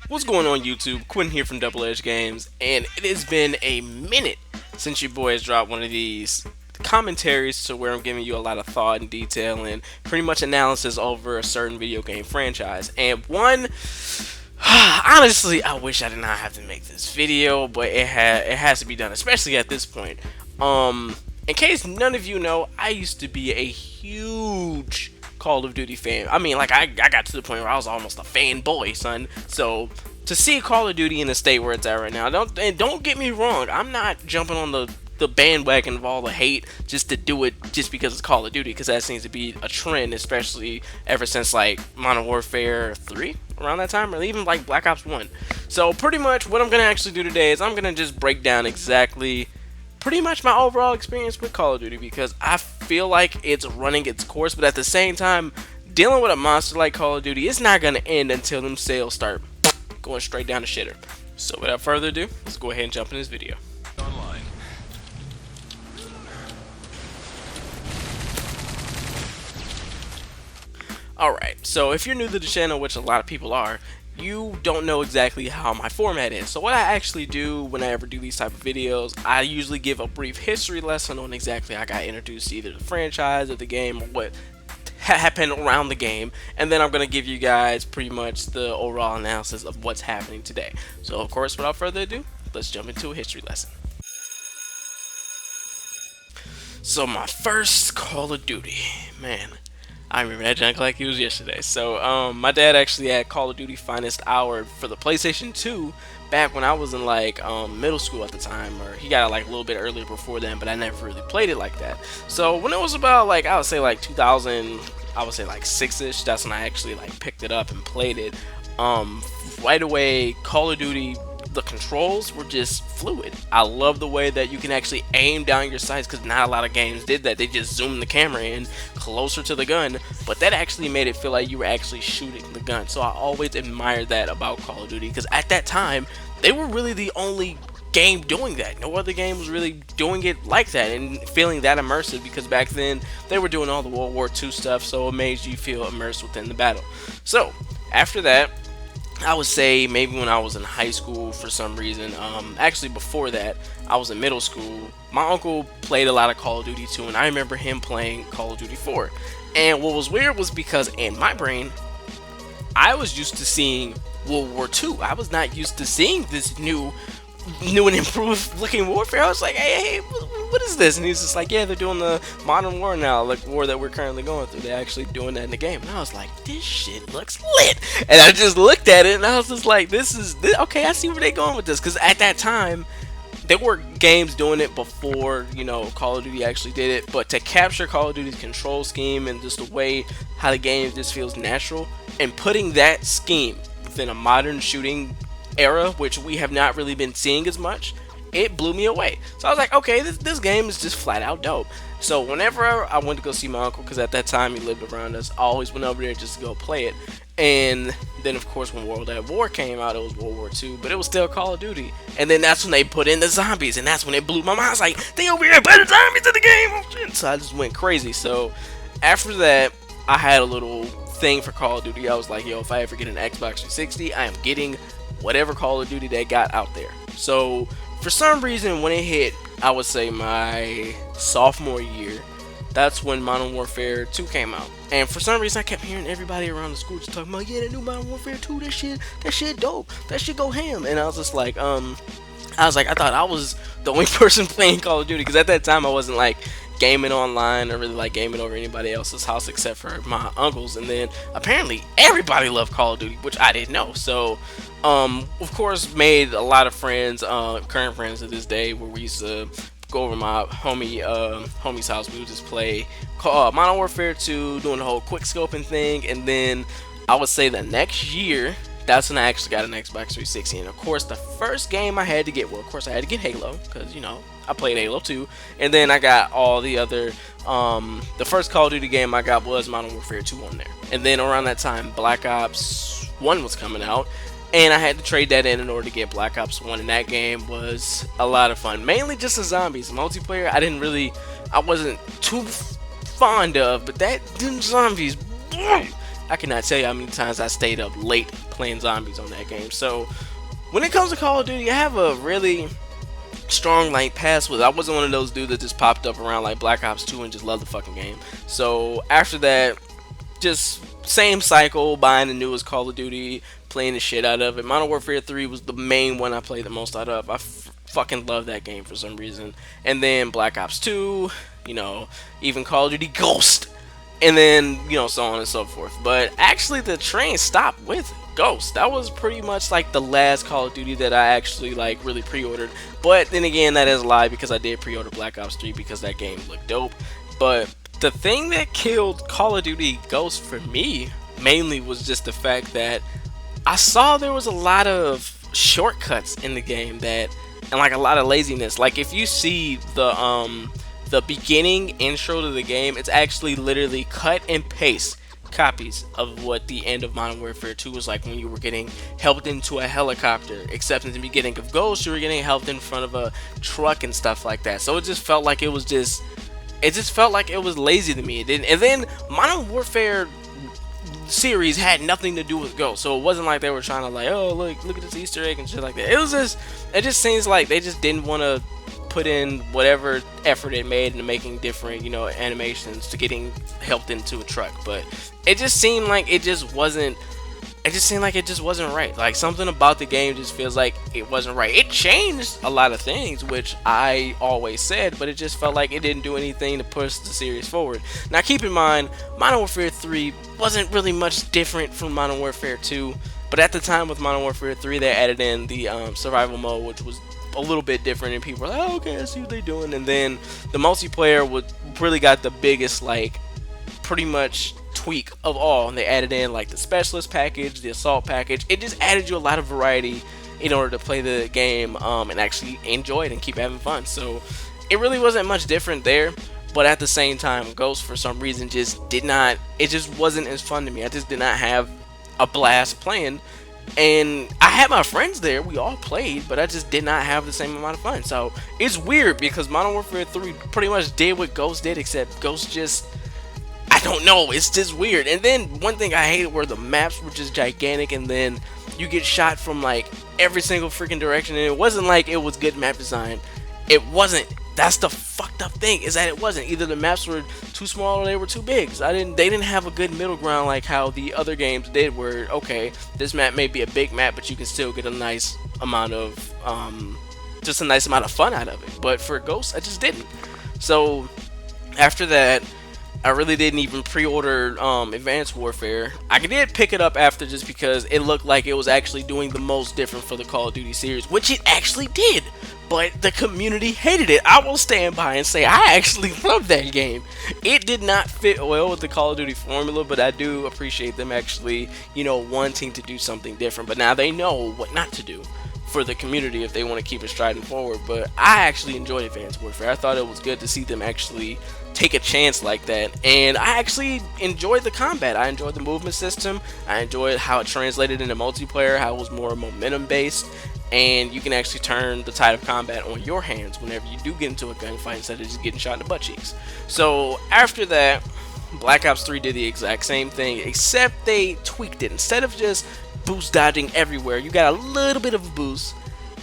What's going on YouTube? Quinn here from Double Edge Games, and it has been a minute since your boy has dropped one of these commentaries to where I'm giving you a lot of thought and detail and pretty much analysis over a certain video game franchise. And one, honestly, I wish I did not have to make this video, but it has to be done, especially at this point. In case none of you know, I used to be a huge Call of Duty fan. I mean, like, I got to the point where I was almost a fanboy, son. So to see Call of Duty in the state where it's at right now, don't get me wrong, I'm not jumping on the bandwagon of all the hate just to do it just because it's Call of Duty, because that seems to be a trend, especially ever since like Modern Warfare 3 around that time, or even like Black Ops 1. So pretty much what I'm gonna actually do today is I'm gonna just break down exactly pretty much my overall experience with Call of Duty, because I feel like it's running its course, but at the same time, dealing with a monster like Call of Duty, it's not going to end until them sales start going straight down the shitter. So without further ado, let's go ahead and jump in this video. Online. Alright, so if you're new to the channel, which a lot of people are, you don't know exactly how my format is. So what I actually do when I ever do these type of videos, I usually give a brief history lesson on exactly how I got introduced to either the franchise or the game, or what happened around the game, and then I'm going to give you guys pretty much the overall analysis of what's happening today. So of course, without further ado, let's jump into a history lesson. So my first Call of Duty, man, I remember that junk like it was yesterday. So, my dad actually had Call of Duty Finest Hour for the PlayStation 2 back when I was in like middle school at the time, or he got it like a little bit earlier before then, but I never really played it like that. So when it was about like, I would say like 2000, I would say like 6ish, that's when I actually like picked it up and played it. Right away, Call of Duty, the controls were just fluid. I love the way that you can actually aim down your sights, because not a lot of games did that. They just zoomed the camera in closer to the gun, but that actually made it feel like you were actually shooting the gun. So I always admired that about Call of Duty, because at that time they were really the only game doing that. No other game was really doing it like that and feeling that immersive, because back then they were doing all the World War II stuff, so it made you feel immersed within the battle. So after that, I would say maybe when I was in high school for some reason, actually before that, I was in middle school, my uncle played a lot of Call of Duty 2, and I remember him playing Call of Duty 4. And what was weird was because in my brain, I was used to seeing World War II. I was not used to seeing this new and improved looking warfare. I was like, hey, what is this? And he's just like, yeah, they're doing the modern war now, like war that we're currently going through. They're actually doing that in the game. And I was like, this shit looks lit. And I just looked at it and I was just like, this okay, I see where they're going with this. Because at that time, there were games doing it before, you know, Call of Duty actually did it. But to capture Call of Duty's control scheme and just the way how the game just feels natural, and putting that scheme within a modern shooting era, which we have not really been seeing as much, it blew me away. So I was like, okay, this game is just flat out dope. So whenever I went to go see my uncle, because at that time he lived around us, I always went over there just to go play it. And then of course when World at War came out, it was World War II, but it was still Call of Duty. And then that's when they put in the zombies, and that's when it blew my mind. I was like, they over here putting zombies in the game. Oh, shit. So I just went crazy. So after that, I had a little thing for Call of Duty. I was like, yo, if I ever get an Xbox 360, I am getting whatever Call of Duty they got out there. So for some reason, when it hit, I would say my sophomore year, that's when Modern Warfare 2 came out. And for some reason, I kept hearing everybody around the school just talking about, yeah, the new Modern Warfare 2, that shit dope, that shit go ham. And I was just like, I thought I was the only person playing Call of Duty, because at that time I wasn't like gaming online or really like gaming over anybody else's house except for my uncle's. And then apparently everybody loved Call of Duty, which I didn't know. So of course made a lot of friends, current friends to this day, where we used to go over my homie's house. We would just play Modern Warfare 2, doing the whole quick scoping thing. And then I would say the next year, that's when I actually got an Xbox 360. And of course the first game I had to get, well, of course I had to get Halo, because you know I played Halo 2. And then I got all the other the first Call of Duty game I got was Modern Warfare 2 on there. And then around that time Black Ops 1 was coming out, and I had to trade that in order to get Black Ops 1, and that game was a lot of fun. Mainly just the zombies. Multiplayer, I wasn't too fond of, but them zombies, I cannot tell you how many times I stayed up late playing zombies on that game. So when it comes to Call of Duty, I have a really strong like past with. I wasn't one of those dudes that just popped up around like Black Ops 2 and just loved the fucking game. So after that, just same cycle, buying the newest Call of Duty, playing the shit out of it. Modern Warfare 3 was the main one I played the most out of. Fucking love that game for some reason. And then Black Ops 2, you know, even Call of Duty Ghost, and then, you know, so on and so forth. But actually the train stopped with Ghost. That was pretty much like the last Call of Duty that I actually like really pre-ordered. But then again, that is a lie, because I did pre-order Black Ops 3 because that game looked dope. But the thing that killed Call of Duty Ghost for me mainly was just the fact that I saw there was a lot of shortcuts in the game, that, and like a lot of laziness. Like if you see the beginning intro to the game, it's actually literally cut and paste copies of what the end of Modern Warfare 2 was like, when you were getting helped into a helicopter, except in the beginning of Ghost you were getting helped in front of a truck and stuff like that. So it just felt like it was lazy to me. It didn't. And then Modern Warfare series had nothing to do with Ghost, so it wasn't like they were trying to like, oh look at this Easter egg and shit like that. It just seems like they just didn't want to put in whatever effort it made into making different, you know, animations to getting helped into a truck. But it just seemed like it just wasn't right. Like something about the game just feels like it wasn't right. It changed a lot of things, which I always said, but it just felt like it didn't do anything to push the series forward. Now keep in mind, Modern Warfare 3 wasn't really much different from Modern Warfare 2, but at the time with Modern Warfare 3 they added in the survival mode, which was a little bit different, and people were like, oh, okay, I see what they're doing. And then the multiplayer really got the biggest, like, pretty much tweak of all, and they added in like the specialist package, the assault package. It just added you a lot of variety in order to play the game and actually enjoy it and keep having fun. So it really wasn't much different there, but at the same time, Ghost for some reason just wasn't as fun to me. I just did not have a blast playing, and I had my friends there, we all played, but I just did not have the same amount of fun. So it's weird, because Modern Warfare 3 pretty much did what Ghost did, except Ghost just, I don't know, it's just weird. And then one thing I hated were the maps were just gigantic, and then you get shot from like every single freaking direction, and it wasn't like it was good map design. It wasn't. That's the fucked up thing, is that it wasn't. Either the maps were too small or they were too big. So they didn't have a good middle ground like how the other games did, where okay, this map may be a big map, but you can still get a nice amount of just a nice amount of fun out of it. But for Ghost, I just didn't. So after that, I really didn't even pre-order Advanced Warfare. I did pick it up after, just because it looked like it was actually doing the most different for the Call of Duty series, which it actually did. But the community hated it. I will stand by and say I actually loved that game. It did not fit well with the Call of Duty formula, but I do appreciate them actually, you know, wanting to do something different. But now they know what not to do for the community if they want to keep it striding forward. But I actually enjoyed Advanced Warfare. I thought it was good to see them actually take a chance like that, and I actually enjoyed the combat. I enjoyed the movement system. I enjoyed how it translated into multiplayer, how it was more momentum based, and you can actually turn the tide of combat on your hands whenever you do get into a gunfight, instead of just getting shot in the butt cheeks. So after that, Black Ops 3 did the exact same thing, except they tweaked it. Instead of just boost dodging everywhere, you got a little bit of a boost,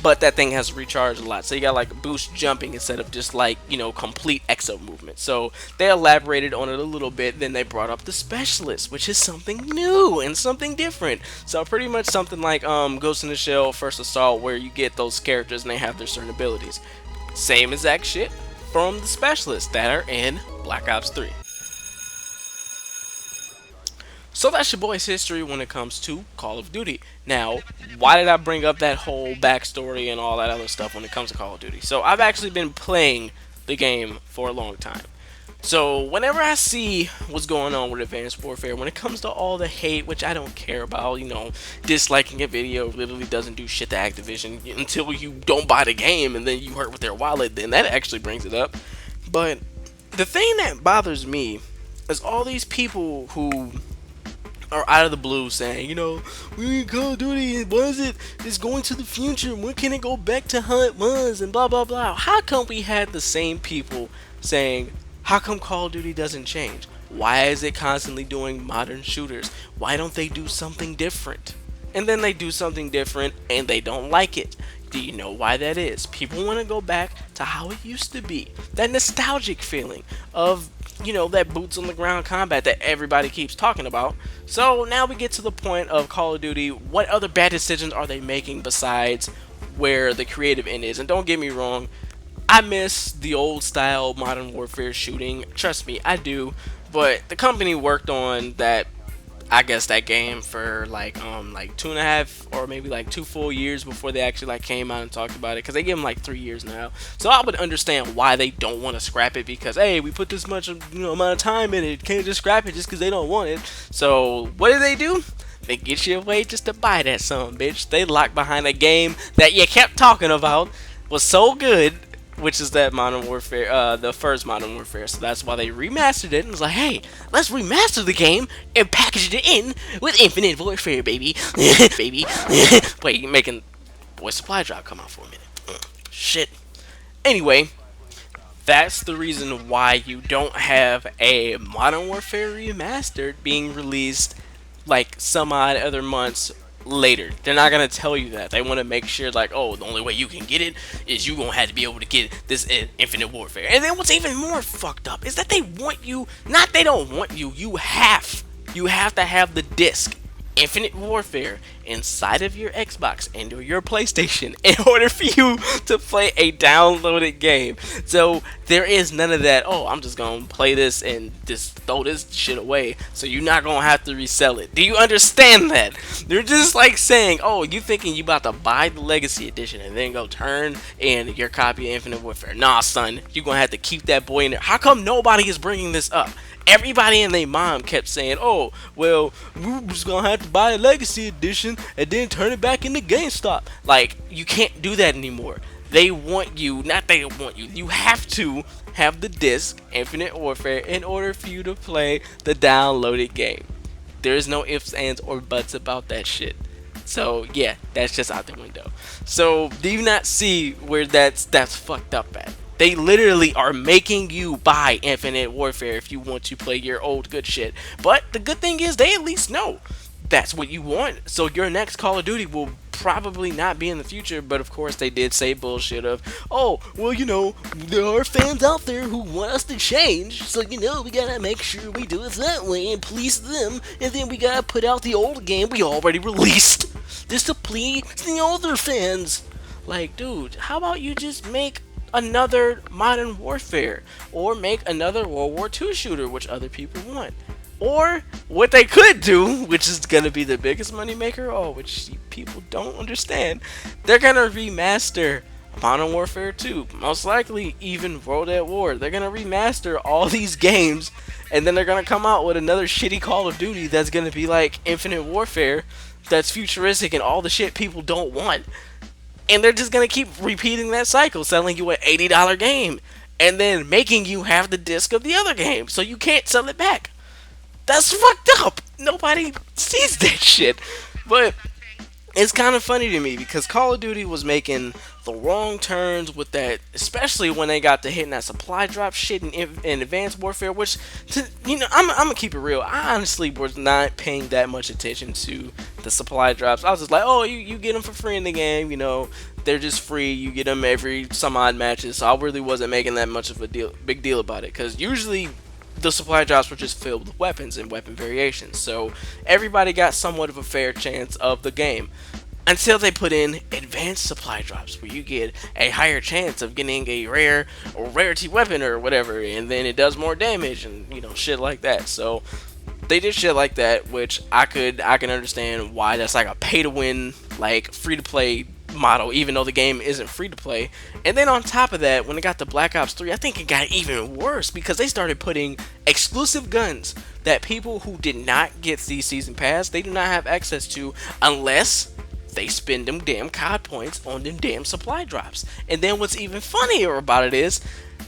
but that thing has recharged a lot. So you got like boost jumping instead of just like, you know, complete exo movement. So they elaborated on it a little bit. Then they brought up the specialist, which is something new and something different. So pretty much something like Ghost in the Shell First Assault, where you get those characters and they have their certain abilities. Same exact shit from the specialists that are in Black Ops 3. So that's your boy's history when it comes to Call of Duty. Now, why did I bring up that whole backstory and all that other stuff when it comes to Call of Duty? So I've actually been playing the game for a long time. So whenever I see what's going on with Advanced Warfare, when it comes to all the hate, which I don't care about, you know, disliking a video literally doesn't do shit to Activision until you don't buy the game and then you hurt with their wallet, then that actually brings it up. But the thing that bothers me is all these people who are out of the blue saying, you know, we need Call of Duty, what is it? It's going to the future. When can it go back to how it was? And blah, blah, blah. How come we had the same people saying, how come Call of Duty doesn't change? Why is it constantly doing modern shooters? Why don't they do something different? and then they do something different and they don't like it. Do you know why that is? People want to go back to how it used to be. That nostalgic feeling of, that boots on the ground combat that everybody keeps talking about. So now we get to the point of Call of Duty. What other bad decisions are they making besides where the creative end is? And don't get me wrong, I miss the old style Modern Warfare shooting. Trust me, I do. But the company worked on that, I guess, that game for like 2.5 or maybe like 2 full years before they actually like came out and talked about it, because they give them like 3 years now. So I would understand why they don't want to scrap it, because hey, we put this much amount of time in it, can't just scrap it just because they don't want it. So what do? They get you away just to buy that son bitch. They locked behind a game that you kept talking about was so good, which is that Modern Warfare, the first Modern Warfare. So that's why they remastered it and was like, hey, let's remaster the game and package it in with Infinite Warfare, baby. baby. Wait, you making boy supply drop come out for a minute. Shit. Anyway, that's the reason why you don't have a Modern Warfare remastered being released like some odd other months later. They're not gonna tell you that. They want to make sure like, oh, the only way you can get it is you gonna have to be able to get this Infinite Warfare. And then what's even more fucked up is that they want you, not they don't want you, you have to have the disc Infinite Warfare inside of your Xbox and or your PlayStation in order for you to play a downloaded game. So there is none of that, oh, I'm just gonna play this and just throw this shit away, so you're not gonna have to resell it. Do you understand that? They're just like saying, oh, you thinking you about to buy the Legacy Edition and then go turn in your copy of Infinite Warfare. Nah, son, you're gonna have to keep that boy in there. How come nobody is bringing this up? Everybody and their mom kept saying, oh, well, we're just gonna have to buy a Legacy Edition and then turn it back into GameStop. Like, you can't do that anymore. They want you, not they want you, you have to have the disc Infinite Warfare in order for you to play the downloaded game. There's no ifs, ands, or buts about that shit. So yeah, that's just out the window. So do you not see where that's fucked up at? They literally are making you buy Infinite Warfare if you want to play your old good shit. But the good thing is they at least know that's what you want. So your next Call of Duty will probably not be in the future, but of course they did say bullshit of, oh, well, there are fans out there who want us to change, so we gotta make sure we do it that way and please them, and then we gotta put out the old game we already released just to please the older fans. Like, dude, how about you just make another Modern Warfare, or make another World War II shooter, which other people want? Or what they could do, which is gonna be the biggest moneymaker, which people don't understand, they're gonna remaster Modern Warfare 2, most likely even World at War. They're gonna remaster all these games, and then they're gonna come out with another shitty Call of Duty that's gonna be like Infinite Warfare, that's futuristic and all the shit people don't want. And they're just gonna keep repeating that cycle, selling you an $80 game, and then making you have the disc of the other game, so you can't sell it back. That's fucked up. Nobody sees that shit. But it's kind of funny to me because Call of Duty was making the wrong turns with that, especially when they got to hitting that supply drop shit in Advanced Warfare, which, I'm gonna keep it real. I honestly was not paying that much attention to the supply drops. I was just like, oh, you get them for free in the game, they're just free. You get them every some odd matches. So I really wasn't making that much of a big deal about it, because usually the supply drops were just filled with weapons and weapon variations, so everybody got somewhat of a fair chance of the game. Until they put in advanced supply drops, where you get a higher chance of getting a rare or rarity weapon or whatever, and then it does more damage and shit like that. So they did shit like that, which I can understand why that's like a pay to win, like free to play model, even though the game isn't free to play. And then on top of that, when it got to Black Ops 3, I think it got even worse because they started putting exclusive guns that people who did not get the season pass, they do not have access to unless they spend them damn COD points on them damn supply drops. And then what's even funnier about it is,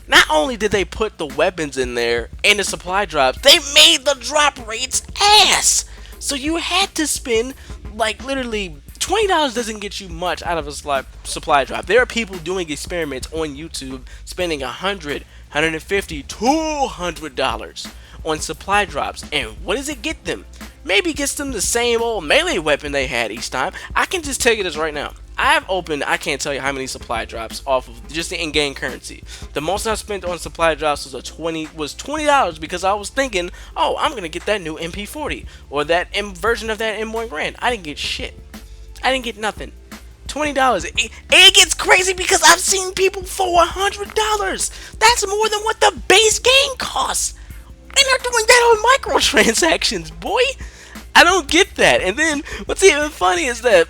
not only did they put the weapons in there and the supply drops, they made the drop rates ass. So you had to spend like literally $20 doesn't get you much out of a supply drop. There are people doing experiments on YouTube spending $100, $150, $200 on supply drops, and what does it get them? maybe gets them the same old melee weapon they had each time. I can just tell you this right now. I've opened, I can't tell you how many supply drops off of just the in-game currency. The most I spent on supply drops was $20 because I was thinking, oh, I'm gonna get that new MP40 or that version of that M1 Grand. I didn't get shit. I didn't get nothing. $20. It gets crazy because I've seen people for $100. That's more than what the base game costs. And they're doing that on microtransactions, boy. I don't get that. And then what's even funny is that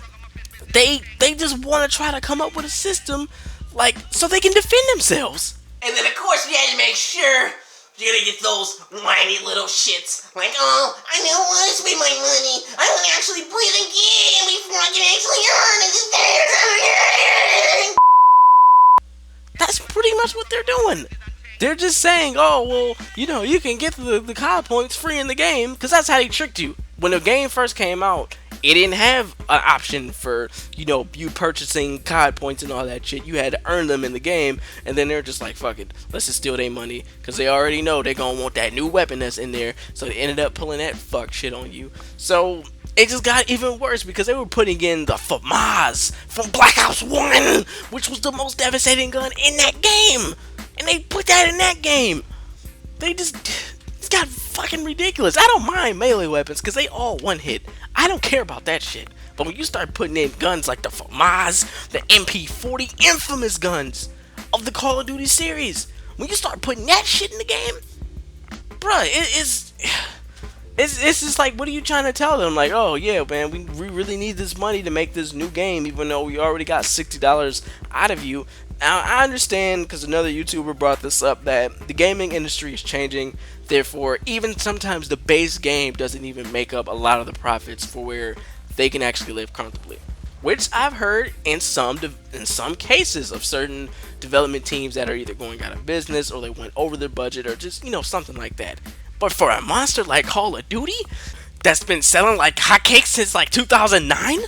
they just want to try to come up with a system like so they can defend themselves. And then of course we had to make sure you're gonna get those whiny little shits. Like, oh, I don't want to spend my money. I want to actually play the game before I can actually earn it. That's pretty much what they're doing. They're just saying, oh, well, you know, you can get the COD points free in the game, because that's how they tricked you. When the game first came out, it didn't have an option for, you know, you purchasing COD points and all that shit. You had to earn them in the game, and then they're just like, fuck it, let's just steal their money, because they already know they're going to want that new weapon that's in there, so they ended up pulling that fuck shit on you. So it just got even worse because they were putting in the FAMAS from Black Ops 1, which was the most devastating gun in that game. And they put that in that game. It's got fucking ridiculous. I don't mind melee weapons because they all one hit. I don't care about that shit. But when you start putting in guns like the FAMAS, the MP40, infamous guns of the Call of Duty series, when you start putting that shit in the game, bruh, it's just like, what are you trying to tell them? Like, oh yeah, man, we really need this money to make this new game, even though we already got $60 out of you. Now, I understand, because another YouTuber brought this up, that the gaming industry is changing. Therefore, even sometimes the base game doesn't even make up a lot of the profits for where they can actually live comfortably. Which I've heard in some cases of certain development teams that are either going out of business or they went over their budget or just, you know, something like that. But for a monster like Call of Duty that's been selling like hotcakes since like 2009?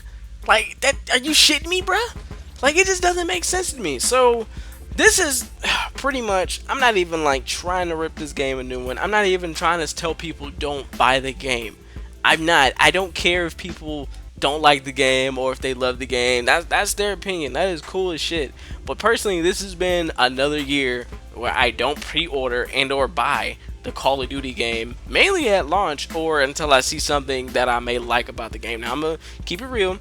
Like, that, are you shitting me, bruh? Like, it just doesn't make sense to me. So, this is pretty much, I'm not even like trying to rip this game a new one. I'm not even trying to tell people don't buy the game. I'm not. I don't care if people don't like the game or if they love the game. That's their opinion. That is cool as shit. But personally, this has been another year where I don't pre-order and or buy the Call of Duty game, mainly at launch or until I see something that I may like about the game. Now, I'm going to keep it real.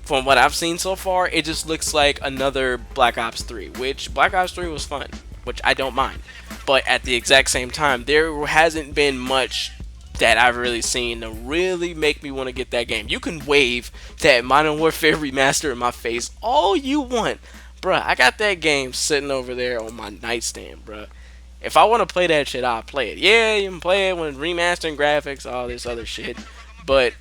From what I've seen so far, it just looks like another Black Ops 3, which Black Ops 3 was fun, which I don't mind. But at the exact same time, there hasn't been much that I've really seen to really make me want to get that game. You can wave that Modern Warfare Remaster in my face all you want. Bruh, I got that game sitting over there on my nightstand, bruh. If I want to play that shit, I'll play it. Yeah, you can play it with remastering graphics, all this other shit. But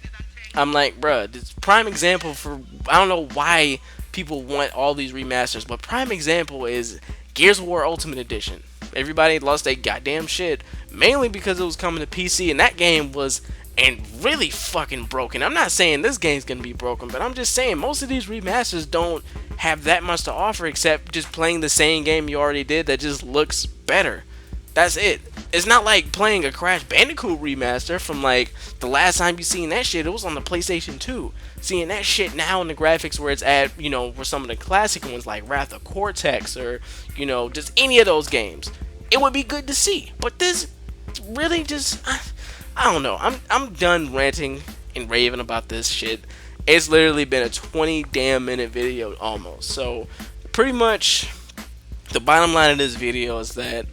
I'm like, bruh, this prime example for, I don't know why people want all these remasters, but prime example is Gears of War Ultimate Edition. Everybody lost their goddamn shit, mainly because it was coming to PC, and that game was really fucking broken. I'm not saying this game's gonna be broken, but I'm just saying most of these remasters don't have that much to offer except just playing the same game you already did that just looks better. That's it. It's not like playing a Crash Bandicoot remaster from like the last time you seen that shit. It was on the PlayStation 2. Seeing that shit now in the graphics where it's at, you know, where some of the classic ones like Wrath of Cortex or, you know, just any of those games, it would be good to see. But this really just, I don't know. I'm done ranting and raving about this shit. It's literally been a 20 damn minute video almost. So pretty much the bottom line of this video is that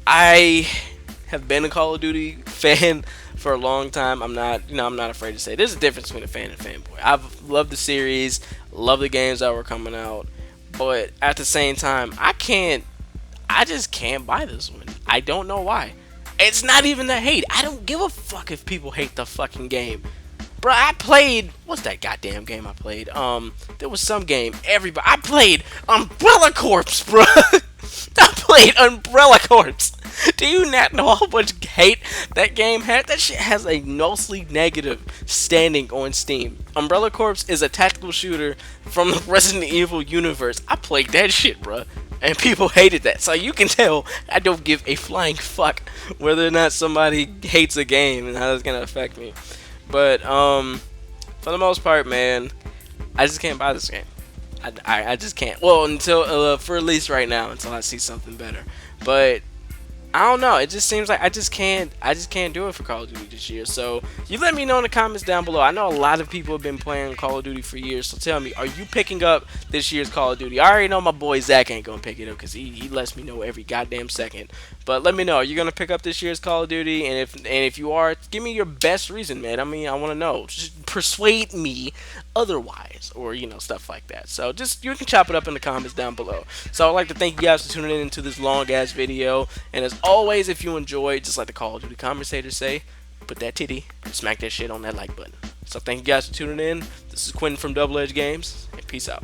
I have been a Call of Duty fan for a long time. I'm not afraid to say there's a difference between a fan and fanboy. I've loved the series, love the games that were coming out, but at the same time, I just can't buy this one. I don't know why. It's not even the hate. I don't give a fuck if people hate the fucking game. Bro, I played, what's that goddamn game I played? There was some game, I played Umbrella Corps, bro. I played Umbrella Corps. Do you not know how much hate that game had? That shit has a mostly negative standing on Steam. Umbrella Corps is a tactical shooter from the Resident Evil universe. I played that shit, bro. And people hated that. So you can tell I don't give a flying fuck whether or not somebody hates a game and how that's going to affect me. But for the most part, man, I just can't buy this game. I just can't. Well, until for at least right now, until I see something better. But I don't know. It just seems like I just can't. I just can't do it for Call of Duty this year. So you let me know in the comments down below. I know a lot of people have been playing Call of Duty for years. So tell me, are you picking up this year's Call of Duty? I already know my boy Zach ain't gonna pick it up because he lets me know every goddamn second. But let me know. Are you gonna pick up this year's Call of Duty? And if you are, give me your best reason, man. I mean, I want to know. Just persuade me otherwise, or stuff like that. So just you can chop it up in the comments down below. So I'd like to thank you guys for tuning in into this long ass video. And as always, if you enjoyed, just like the Call of Duty commentators say, put that titty, smack that shit on that like button. So thank you guys for tuning in. This is Quentin from Double Edge Games, and peace out.